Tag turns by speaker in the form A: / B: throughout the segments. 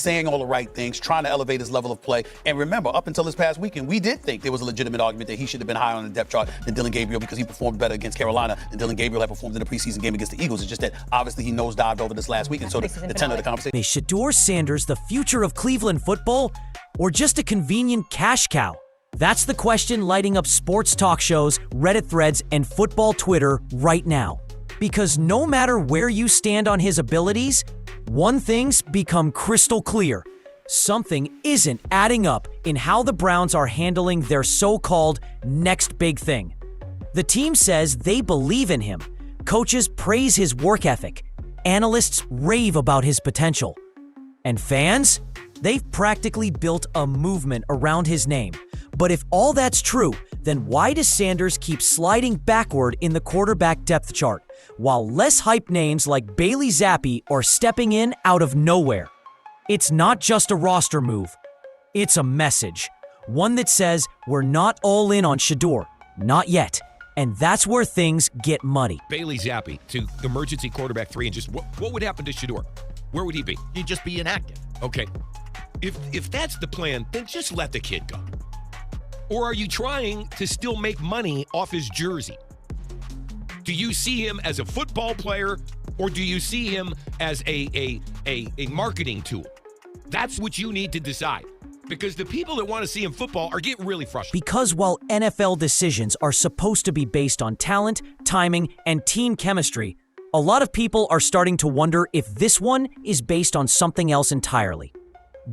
A: saying all the right things, trying to elevate his level of play. And remember, up until this past weekend, we did think there was a legitimate argument that he should have been higher on the depth chart than Dillon Gabriel because he performed better against Carolina than Dillon Gabriel had performed in the preseason game against the Eagles. It's just that obviously he nosedived over this last week, and so the tenor of the conversation.
B: Is Shedeur Sanders the future of Cleveland football or just a convenient cash cow? That's the question lighting up sports talk shows, Reddit threads, and football Twitter right now. Because no matter where you stand on his abilities, one thing's become crystal clear. Something isn't adding up in how the Browns are handling their so-called next big thing. The team says they believe in him. Coaches praise his work ethic. Analysts rave about his potential. And fans? They've practically built a movement around his name. But if all that's true, then why does Sanders keep sliding backward in the quarterback depth chart, while less hyped names like Bailey Zappe are stepping in out of nowhere? It's not just a roster move. It's a message. One that says we're not all in on Shedeur. Not yet. And that's where things get muddy.
C: Bailey Zappe to emergency quarterback 3, and just what would happen to Shedeur? Where would he be?
D: He'd just be inactive.
C: Okay. If that's the plan, then just let the kid go. Or are you trying to still make money off his jersey? Do you see him as a football player, or do you see him as a marketing tool? That's what you need to decide. Because the people that want to see him football are getting really frustrated.
B: Because while NFL decisions are supposed to be based on talent, timing, and team chemistry, a lot of people are starting to wonder if this one is based on something else entirely.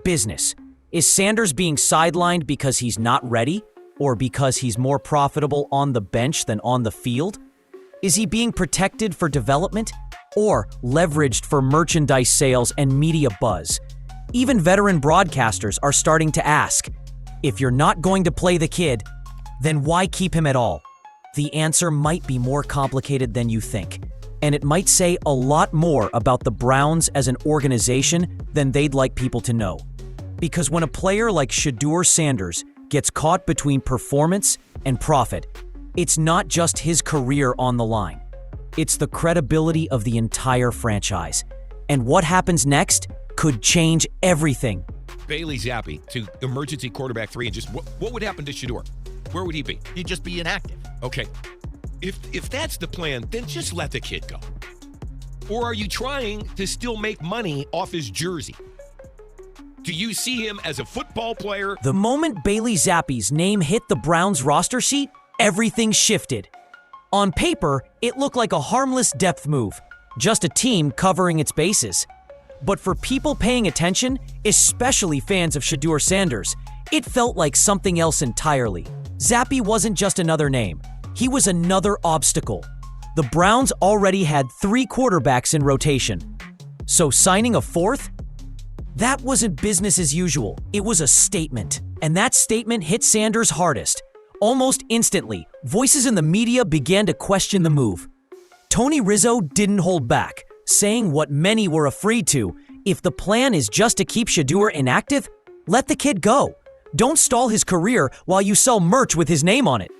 B: Business. Is Sanders being sidelined because he's not ready, or because he's more profitable on the bench than on the field? Is he being protected for development, or leveraged for merchandise sales and media buzz? Even veteran broadcasters are starting to ask, if you're not going to play the kid, then why keep him at all? The answer might be more complicated than you think, and it might say a lot more about the Browns as an organization than they'd like people to know. Because when a player like Shedeur Sanders gets caught between performance and profit, it's not just his career on the line. It's the credibility of the entire franchise. And what happens next could change everything.
C: Bailey Zappe to emergency quarterback 3, and just what would happen to Shedeur? Where would he be?
D: He'd just be inactive.
C: Okay. If that's the plan, then just let the kid go. Or are you trying to still make money off his jersey? Do you see him as a football player?
B: The moment Bailey Zappe's name hit the Browns roster sheet, everything shifted. On paper, it looked like a harmless depth move, just a team covering its bases. But for people paying attention, especially fans of Shedeur Sanders, it felt like something else entirely. Zappe wasn't just another name. He was another obstacle. The Browns already had 3 quarterbacks in rotation. So signing a 4th? That wasn't business as usual. It was a statement. And that statement hit Sanders hardest. Almost instantly, voices in the media began to question the move. Tony Rizzo didn't hold back, saying what many were afraid to. If the plan is just to keep Shedeur inactive, let the kid go. Don't stall his career while you sell merch with his name on it.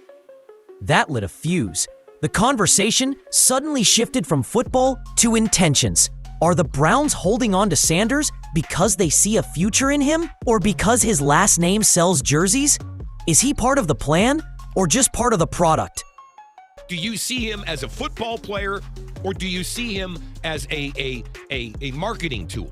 B: That lit a fuse. The conversation suddenly shifted from football to intentions. Are the Browns holding on to Sanders because they see a future in him, or because his last name sells jerseys? Is he part of the plan, or just part of the product?
C: Do you see him as a football player, or do you see him as a marketing tool?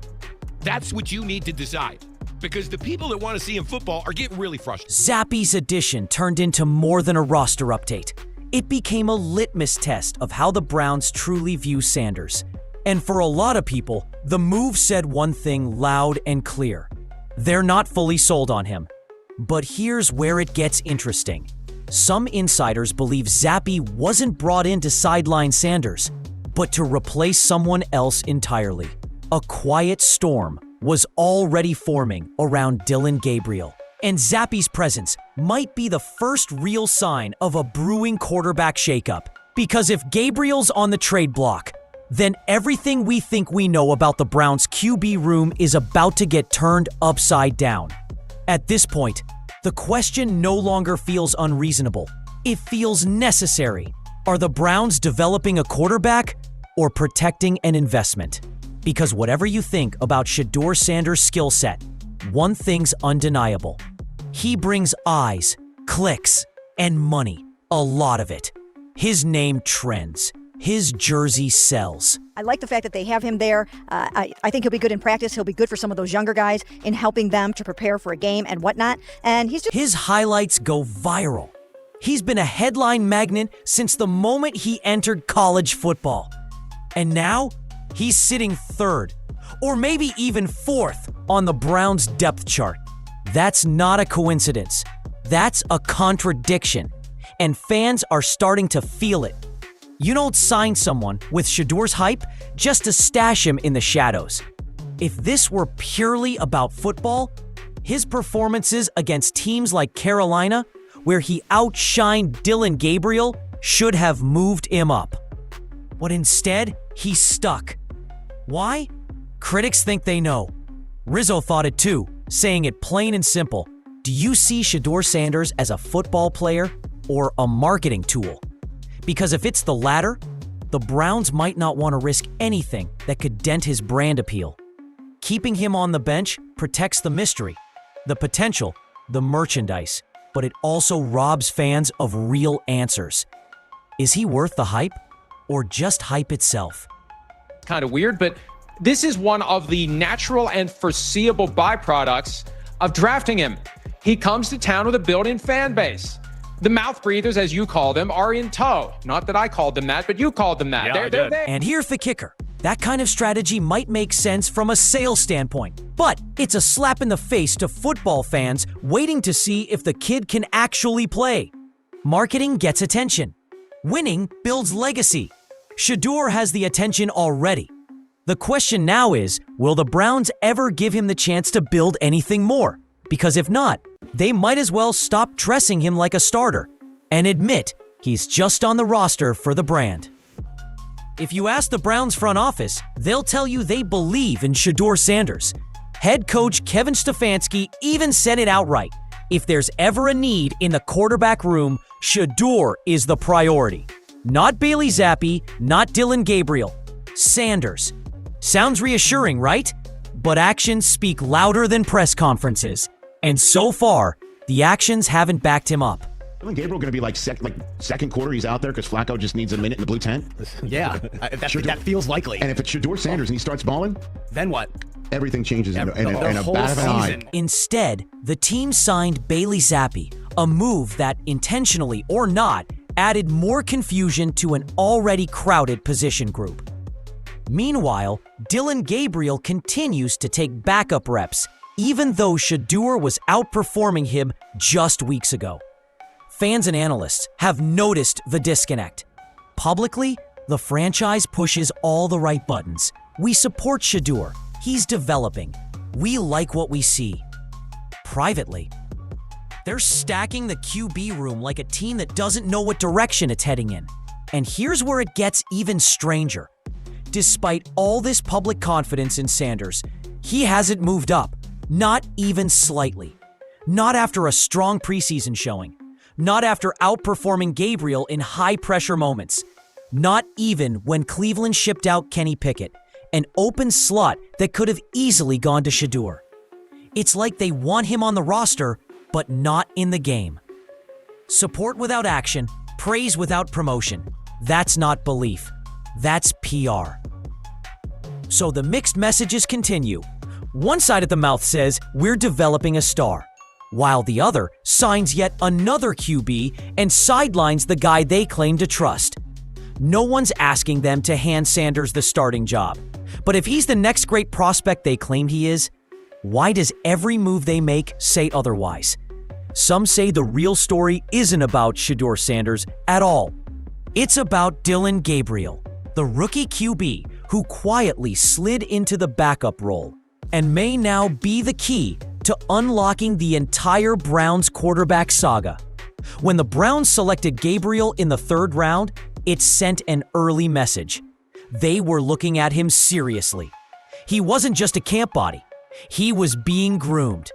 C: That's what you need to decide. Because the people that want to see him football are getting really frustrated.
B: Zappe's addition turned into more than a roster update. It became a litmus test of how the Browns truly view Sanders. And for a lot of people, the move said one thing loud and clear. They're not fully sold on him. But here's where it gets interesting. Some insiders believe Zappe wasn't brought in to sideline Sanders, but to replace someone else entirely. A quiet storm was already forming around Dillon Gabriel, and Zappe's presence might be the first real sign of a brewing quarterback shakeup. Because if Gabriel's on the trade block, then everything we think we know about the Browns' QB room is about to get turned upside down. At this point, the question no longer feels unreasonable. It feels necessary. Are the Browns developing a quarterback or protecting an investment? Because whatever you think about Shedeur Sanders' skill set, one thing's undeniable. He brings eyes, clicks, and money. A lot of it. His name trends. His jersey sells.
D: I like the fact that they have him there. I think he'll be good in practice. He'll be good for some of those younger guys in helping them to prepare for a game and whatnot. And
B: His highlights go viral. He's been a headline magnet since the moment he entered college football. And now, he's sitting third, or maybe even fourth on the Browns' depth chart. That's not a coincidence. That's a contradiction. And fans are starting to feel it. You don't sign someone with Shedeur's hype just to stash him in the shadows. If this were purely about football, his performances against teams like Carolina, where he outshined Dillon Gabriel, should have moved him up. But instead, he's stuck. Why? Critics think they know. Rizzo thought it too, saying it plain and simple. Do you see Shedeur Sanders as a football player or a marketing tool? Because if it's the latter, the Browns might not want to risk anything that could dent his brand appeal. Keeping him on the bench protects the mystery, the potential, the merchandise, but it also robs fans of real answers. Is he worth the hype or just hype itself?
E: Kind of weird, but this is one of the natural and foreseeable byproducts of drafting him. He comes to town with a built-in fan base. The mouth breathers, as you call them, are in tow. Not that I called them that, but you called them that.
C: Yeah,
E: They're there.
B: And here's the kicker. That kind of strategy might make sense from a sales standpoint, but it's a slap in the face to football fans waiting to see if the kid can actually play. Marketing gets attention. Winning builds legacy. Shedeur has the attention already. The question now is, will the Browns ever give him the chance to build anything more? Because if not, they might as well stop dressing him like a starter and admit he's just on the roster for the brand. If you ask the Browns front office, they'll tell you they believe in Shedeur Sanders. Head coach Kevin Stefanski even said it outright. If there's ever a need in the quarterback room, Shedeur is the priority. Not Bailey Zappe, not Dillon Gabriel. Sanders. Sounds reassuring, right? But actions speak louder than press conferences. And so far, the actions haven't backed him up.
F: Isn't Gabriel going to be like second quarter he's out there because Flacco just needs a minute in the blue tent?
G: Yeah, that feels likely.
F: And if it's Shedeur Sanders and he starts balling,
G: Then what?
F: everything changes in a
G: whole
F: bat of an eye.
G: season.
B: Instead, the team signed Bailey Zappe, a move that, intentionally or not, added more confusion to an already crowded position group. Meanwhile, Dillon Gabriel continues to take backup reps, even though Shedeur was outperforming him just weeks ago. Fans and analysts have noticed the disconnect. Publicly, the franchise pushes all the right buttons. We support Shedeur. He's developing. We like what we see. Privately, they're stacking the QB room like a team that doesn't know what direction it's heading in. And here's where it gets even stranger. Despite all this public confidence in Sanders, he hasn't moved up, not even slightly. Not after a strong preseason showing. Not after outperforming Gabriel in high-pressure moments. Not even when Cleveland shipped out Kenny Pickett, an open slot that could have easily gone to Shedeur. It's like they want him on the roster, but not in the game. Support without action, praise without promotion. That's not belief. That's PR. So the mixed messages continue. One side of the mouth says, we're developing a star, while the other signs yet another QB and sidelines the guy they claim to trust. No one's asking them to hand Sanders the starting job. But if he's the next great prospect they claim he is, why does every move they make say otherwise? Some say the real story isn't about Shedeur Sanders at all. It's about Dillon Gabriel, the rookie QB who quietly slid into the backup role and may now be the key to unlocking the entire Browns quarterback saga. When the Browns selected Gabriel in the third round, it sent an early message. They were looking at him seriously. He wasn't just a camp body. He was being groomed.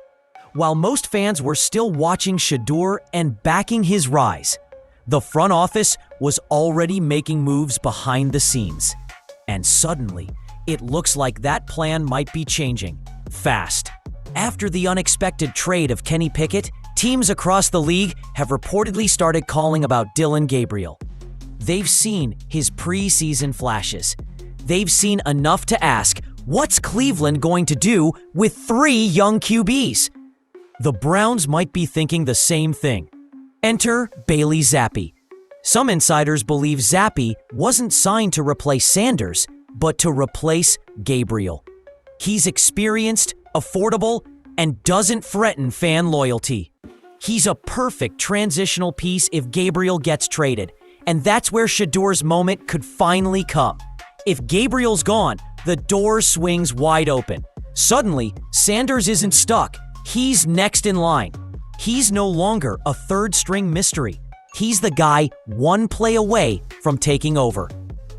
B: While most fans were still watching Shedeur and backing his rise, the front office was already making moves behind the scenes. And suddenly, it looks like that plan might be changing fast. After the unexpected trade of Kenny Pickett, teams across the league have reportedly started calling about Dillon Gabriel. They've seen his preseason flashes. They've seen enough to ask, what's Cleveland going to do with 3 young QBs? The Browns might be thinking the same thing. Enter Bailey Zappe. Some insiders believe Zappe wasn't signed to replace Sanders, but to replace Gabriel. He's experienced, affordable, and doesn't threaten fan loyalty. He's a perfect transitional piece if Gabriel gets traded, and that's where Shedeur's moment could finally come. If Gabriel's gone, the door swings wide open. Suddenly, Sanders isn't stuck. He's next in line. He's no longer a third-string mystery. He's the guy one play away from taking over.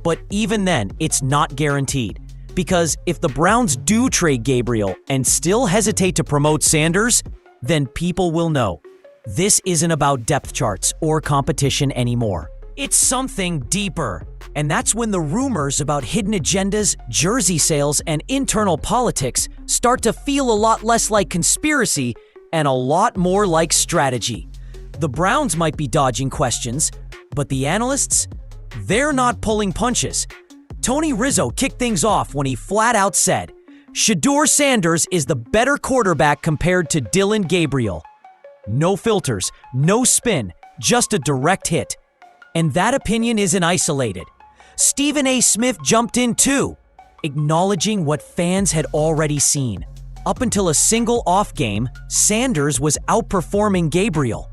B: But even then, it's not guaranteed. Because if the Browns do trade Gabriel and still hesitate to promote Sanders, then people will know. This isn't about depth charts or competition anymore. It's something deeper. And that's when the rumors about hidden agendas, jersey sales, and internal politics start to feel a lot less like conspiracy and a lot more like strategy. The Browns might be dodging questions, but the analysts, they're not pulling punches. Tony Rizzo kicked things off when he flat out said, Shedeur Sanders is the better quarterback compared to Dillon Gabriel. No filters, no spin, just a direct hit. And that opinion isn't isolated. Stephen A. Smith jumped in too, acknowledging what fans had already seen. Up until a single off game, Sanders was outperforming Gabriel.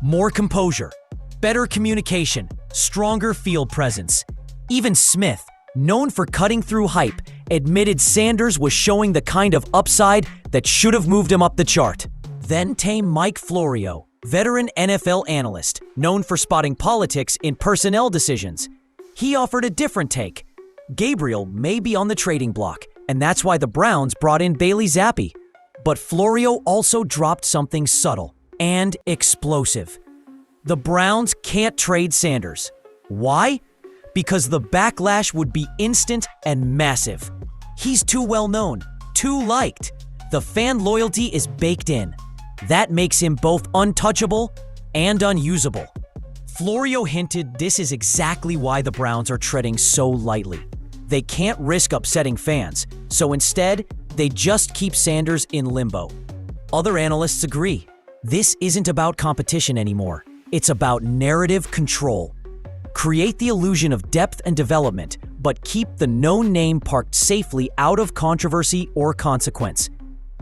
B: More composure, better communication, stronger field presence. Even Smith, known for cutting through hype, admitted Sanders was showing the kind of upside that should have moved him up the chart. Then came Mike Florio, veteran NFL analyst, known for spotting politics in personnel decisions. He offered a different take. Gabriel may be on the trading block, and that's why the Browns brought in Bailey Zappe. But Florio also dropped something subtle and explosive. The Browns can't trade Sanders. Why? Because the backlash would be instant and massive. He's too well known, too liked. The fan loyalty is baked in. That makes him both untouchable and unusable. Florio hinted this is exactly why the Browns are treading so lightly. They can't risk upsetting fans, so instead, they just keep Sanders in limbo. Other analysts agree. This isn't about competition anymore. It's about narrative control. Create the illusion of depth and development, but keep the known name parked safely out of controversy or consequence.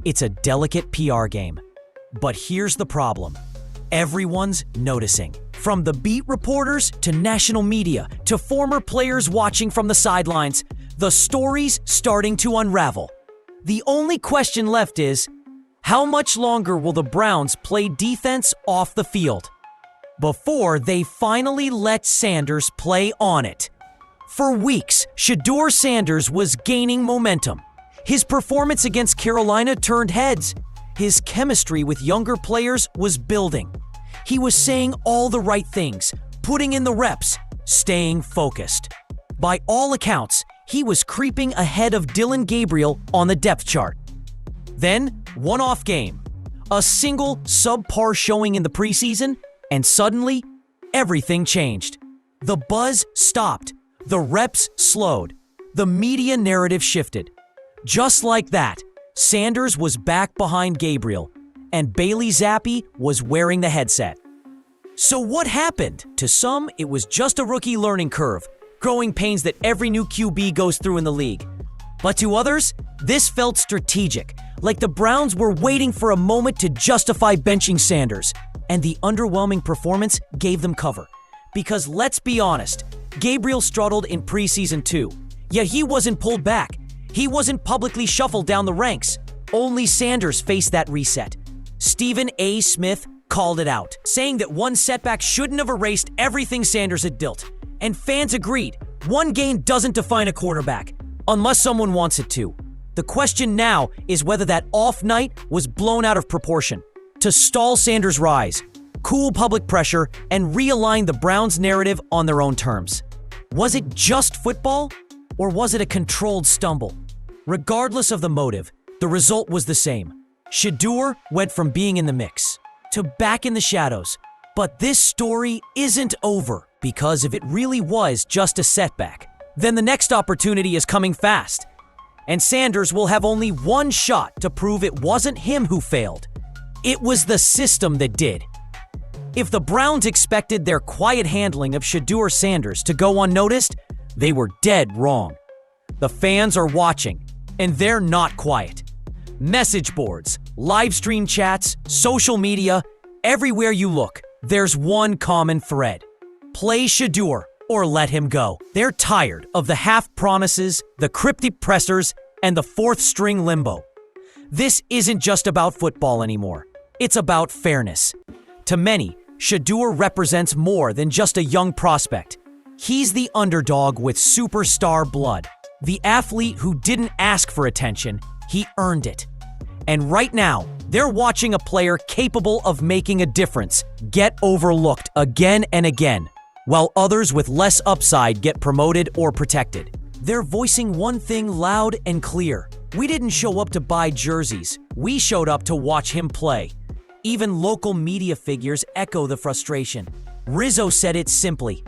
B: It's a delicate PR game. But here's the problem. Everyone's noticing. From the beat reporters to national media to former players watching from the sidelines, the story's starting to unravel. The only question left is, how much longer will the Browns play defense off the field before they finally let Sanders play on it? For weeks, Shedeur Sanders was gaining momentum. His performance against Carolina turned heads. His chemistry with younger players was building. He was saying all the right things, putting in the reps, staying focused. By all accounts, he was creeping ahead of Dillon Gabriel on the depth chart. Then, one off game. A single subpar showing in the preseason, and suddenly, everything changed. The buzz stopped. The reps slowed. The media narrative shifted. Just like that, Sanders was back behind Gabriel, and Bailey Zappe was wearing the headset. So what happened? To some, it was just a rookie learning curve, growing pains that every new QB goes through in the league. But to others, this felt strategic, like the Browns were waiting for a moment to justify benching Sanders, and the underwhelming performance gave them cover. Because let's be honest, Gabriel struggled in preseason too, yet he wasn't pulled back. He wasn't publicly shuffled down the ranks. Only Sanders faced that reset. Stephen A. Smith called it out, saying that one setback shouldn't have erased everything Sanders had built. And fans agreed. One game doesn't define a quarterback, unless someone wants it to. The question now is whether that off night was blown out of proportion to stall Sanders' rise, cool public pressure, and realign the Browns' narrative on their own terms. Was it just football? Or was it a controlled stumble? Regardless of the motive, the result was the same. Shedeur went from being in the mix to back in the shadows. But this story isn't over, because if it really was just a setback, then the next opportunity is coming fast. And Sanders will have only one shot to prove it wasn't him who failed. It was the system that did. If the Browns expected their quiet handling of Shedeur Sanders to go unnoticed, they were dead wrong. The fans are watching, and they're not quiet. Message boards, live stream chats, social media, everywhere you look, there's one common thread. Play Shedeur or let him go. They're tired of the half promises, the cryptic pressers, and the fourth string limbo. This isn't just about football anymore. It's about fairness. To many, Shedeur represents more than just a young prospect. He's the underdog with superstar blood. The athlete who didn't ask for attention, he earned it. And right now, they're watching a player capable of making a difference get overlooked again and again, while others with less upside get promoted or protected. They're voicing one thing loud and clear. We didn't show up to buy jerseys. We showed up to watch him play. Even local media figures echo the frustration. Rizzo said it simply.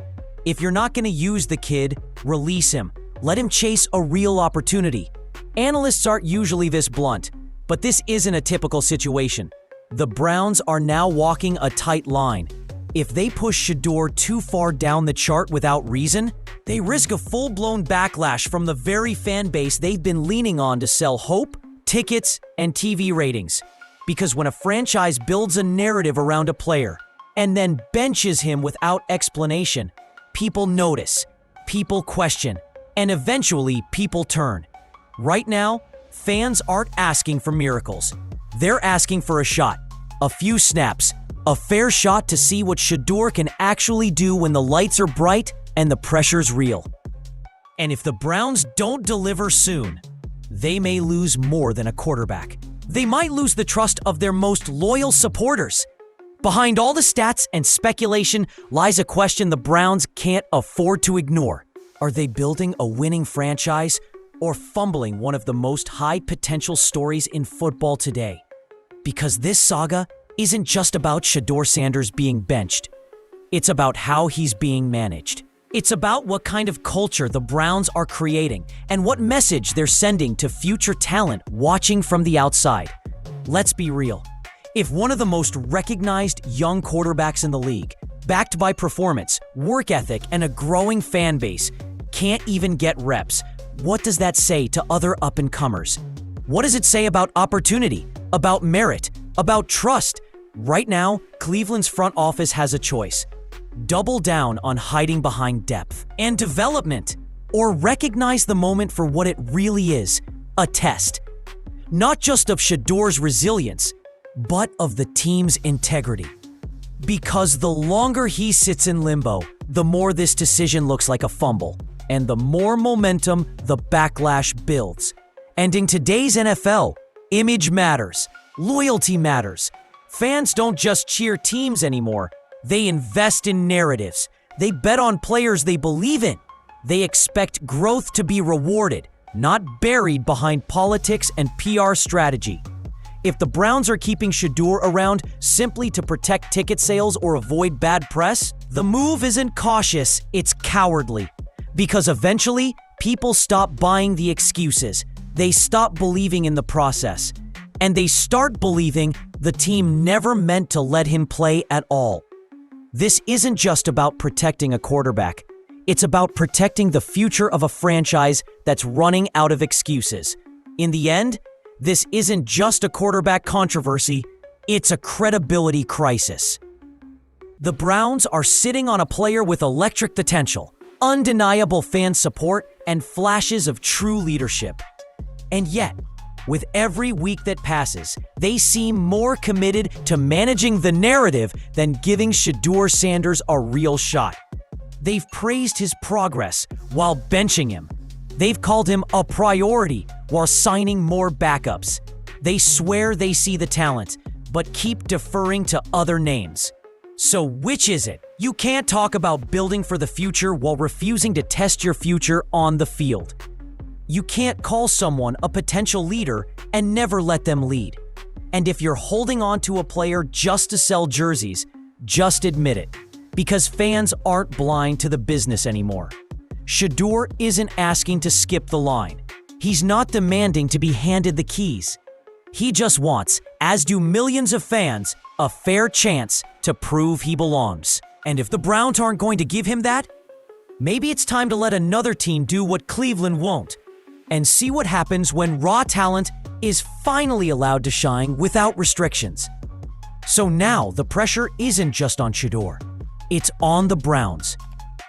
B: If you're not going to use the kid, release him. Let him chase a real opportunity. Analysts aren't usually this blunt, but this isn't a typical situation. The Browns are now walking a tight line. If they push Shedeur too far down the chart without reason, they risk a full-blown backlash from the very fan base they've been leaning on to sell hope, tickets, and TV ratings. Because when a franchise builds a narrative around a player and then benches him without explanation, people notice, people question, and eventually people turn. Right now, fans aren't asking for miracles. They're asking for a shot, a few snaps, a fair shot to see what Shedeur can actually do when the lights are bright and the pressure's real. And if the Browns don't deliver soon, they may lose more than a quarterback. They might lose the trust of their most loyal supporters. Behind all the stats and speculation lies a question the Browns can't afford to ignore. Are they building a winning franchise or fumbling one of the most high-potential stories in football today? Because this saga isn't just about Shedeur Sanders being benched. It's about how he's being managed. It's about what kind of culture the Browns are creating and what message they're sending to future talent watching from the outside. Let's be real. If one of the most recognized young quarterbacks in the league, backed by performance, work ethic, and a growing fan base, can't even get reps, what does that say to other up-and-comers? What does it say about opportunity, about merit, about trust? Right now, Cleveland's front office has a choice. Double down on hiding behind depth and development, or recognize the moment for what it really is, a test. Not just of Shedeur's resilience, but of the team's integrity. Because the longer he sits in limbo, the more this decision looks like a fumble, and the more momentum the backlash builds. And in today's NFL, image matters, loyalty matters. Fans don't just cheer teams anymore. They invest in narratives. They bet on players they believe in. They expect growth to be rewarded, not buried behind politics and PR strategy. If the Browns are keeping Shedeur around simply to protect ticket sales or avoid bad press, the move isn't cautious, it's cowardly. Because eventually, people stop buying the excuses. They stop believing in the process. And they start believing the team never meant to let him play at all. This isn't just about protecting a quarterback. It's about protecting the future of a franchise that's running out of excuses. In the end, this isn't just a quarterback controversy, it's a credibility crisis. The Browns are sitting on a player with electric potential, undeniable fan support, and flashes of true leadership. And yet, with every week that passes, they seem more committed to managing the narrative than giving Shedeur Sanders a real shot. They've praised his progress while benching him. They've called him a priority while signing more backups. They swear they see the talent, but keep deferring to other names. So which is it? You can't talk about building for the future while refusing to test your future on the field. You can't call someone a potential leader and never let them lead. And if you're holding on to a player just to sell jerseys, just admit it, because fans aren't blind to the business anymore. Shedeur isn't asking to skip the line. He's not demanding to be handed the keys. He just wants, as do millions of fans, a fair chance to prove he belongs. And if the Browns aren't going to give him that, maybe it's time to let another team do what Cleveland won't, and see what happens when raw talent is finally allowed to shine without restrictions. So now the pressure isn't just on Shedeur. It's on the Browns,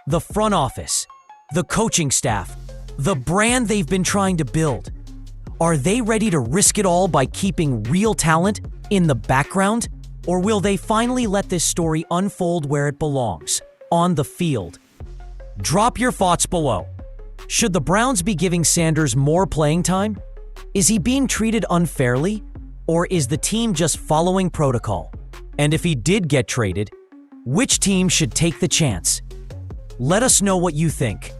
B: the front office, the coaching staff, the brand they've been trying to build. Are they ready to risk it all by keeping real talent in the background? Or will they finally let this story unfold where it belongs, on the field? Drop your thoughts below. Should the Browns be giving Sanders more playing time? Is he being treated unfairly? Or is the team just following protocol? And if he did get traded, which team should take the chance? Let us know what you think.